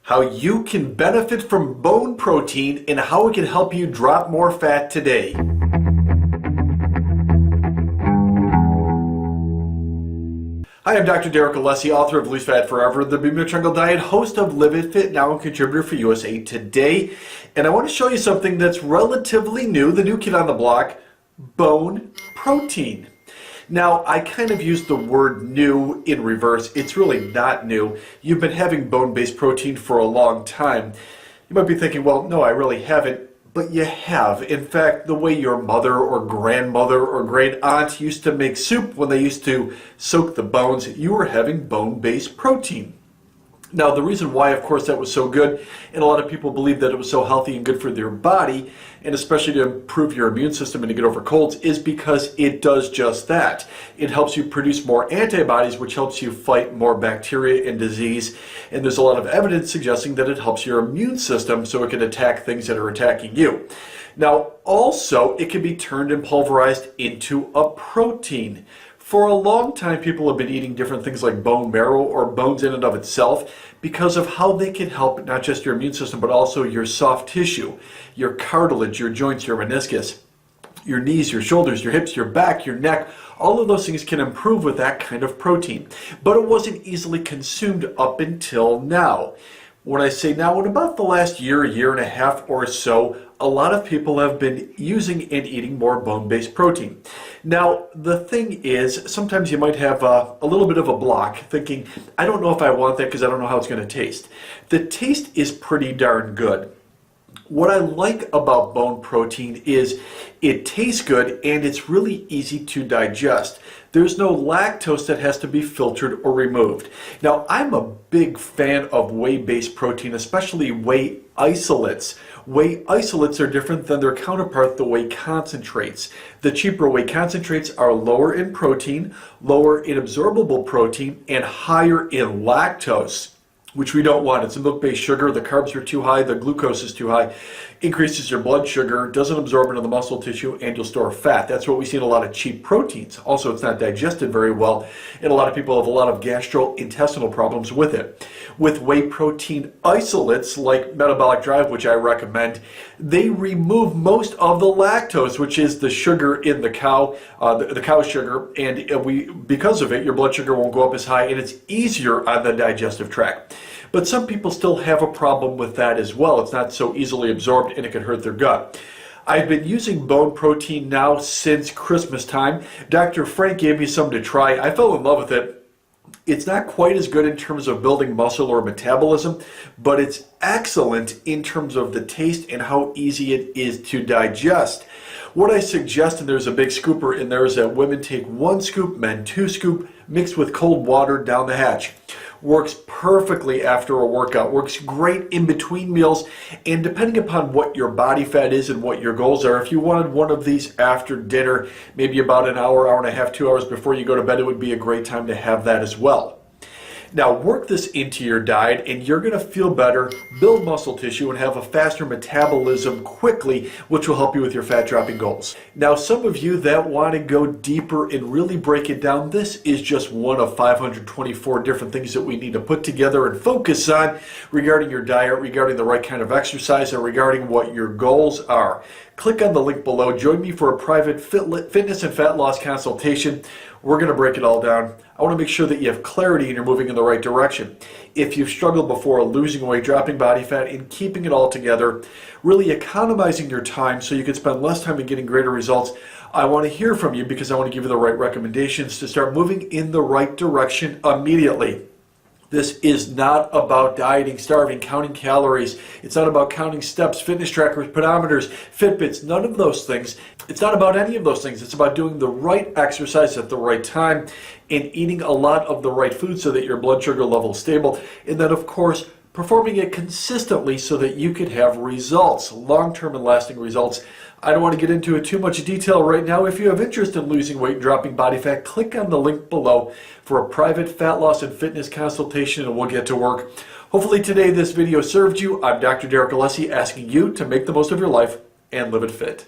how you can benefit from bone protein and how it can help you drop more fat today. Hi, I'm Dr. Alessi, author of Lose Fat Forever, the Bermuda Triangle Diet, host of Live It Fit Now, and contributor for USA Today. And I want to show you something that's relatively new, the new kid on the block, bone protein. Now, I kind of used the word new in reverse. It's really not new. You've been having bone-based protein for a long time. You might be thinking, well, no, I really haven't. But you have. In fact, the way your mother or grandmother or great aunt used to make soup when they used to soak the bones, you were having bone-based protein. Now, the reason why, of course, that was so good, and a lot of people believe that it was so healthy and good for their body, and especially to improve your immune system and to get over colds, is because it does just that. It helps you produce more antibodies, which helps you fight more bacteria and disease, and there's a lot of evidence suggesting that it helps your immune system so it can attack things that are attacking you. Now, also, it can be turned and pulverized into a protein. For a long time, people have been eating different things like bone marrow or bones in and of itself because of how they can help not just your immune system, but also your soft tissue, your cartilage, your joints, your meniscus, your knees, your shoulders, your hips, your back, your neck. All of those things can improve with that kind of protein. But it wasn't easily consumed up until now. When I say now, in about the last year and a half or so, a lot of people have been using and eating more bone-based protein. Now, the thing is, sometimes you might have a little bit of a block thinking, I don't know if I want that because I don't know how it's going to taste. The taste is pretty darn good. What I like about bone protein is it tastes good and it's really easy to digest. There's no lactose that has to be filtered or removed. Now, I'm a big fan of whey-based protein, especially whey isolates. Whey isolates are different than their counterpart, the whey concentrates. The cheaper whey concentrates are lower in protein, lower in absorbable protein, and higher in lactose, which we don't want. It's a milk-based sugar. The carbs are too high. The glucose is too high. Increases your blood sugar, doesn't absorb into the muscle tissue, and you'll store fat. That's what we see in a lot of cheap proteins. Also, it's not digested very well, and a lot of people have a lot of gastrointestinal problems with it. With whey protein isolates, like Metabolic Drive, which I recommend, they remove most of the lactose, which is the sugar in the cow, the cow sugar, and because of it, your blood sugar won't go up as high, and it's easier on the digestive tract. But some people still have a problem with that as well. It's not so easily absorbed and it can hurt their gut. I've been using bone protein now since Christmas time. Dr. Frank gave me some to try. I fell in love with it. It's not quite as good in terms of building muscle or metabolism, but it's excellent in terms of the taste and how easy it is to digest. What I suggest, and there's a big scooper in there, is that women take 1 scoop, men 2 scoop, mixed with cold water down the hatch. Works perfectly after a workout, works great in between meals, and depending upon what your body fat is and what your goals are, if you wanted one of these after dinner, maybe about an hour, hour and a half, 2 hours before you go to bed, it would be a great time to have that as well. Now, work this into your diet and you're going to feel better, build muscle tissue, and have a faster metabolism quickly, which will help you with your fat dropping goals. Now, some of you that want to go deeper and really break it down, this is just one of 524 different things that we need to put together and focus on regarding your diet, regarding the right kind of exercise, and regarding what your goals are. Click on the link below. Join me for a private fitness and fat loss consultation. We're going to break it all down. I want to make sure that you have clarity and you're moving in the right direction. If you've struggled before losing weight, dropping body fat, and keeping it all together, really economizing your time so you can spend less time and getting greater results, I want to hear from you because I want to give you the right recommendations to start moving in the right direction immediately. This is not about dieting, starving, counting calories. It's not about counting steps, fitness trackers, pedometers, Fitbits, none of those things. It's not about any of those things. It's about doing the right exercise at the right time and eating a lot of the right food so that your blood sugar level is stable. And then, of course, performing it consistently so that you could have results, long-term and lasting results. I don't want to get into it too much detail right now. If you have interest in losing weight and dropping body fat, click on the link below for a private fat loss and fitness consultation and we'll get to work. Hopefully today this video served you. I'm Dr. Alessi asking you to make the most of your life and live it fit.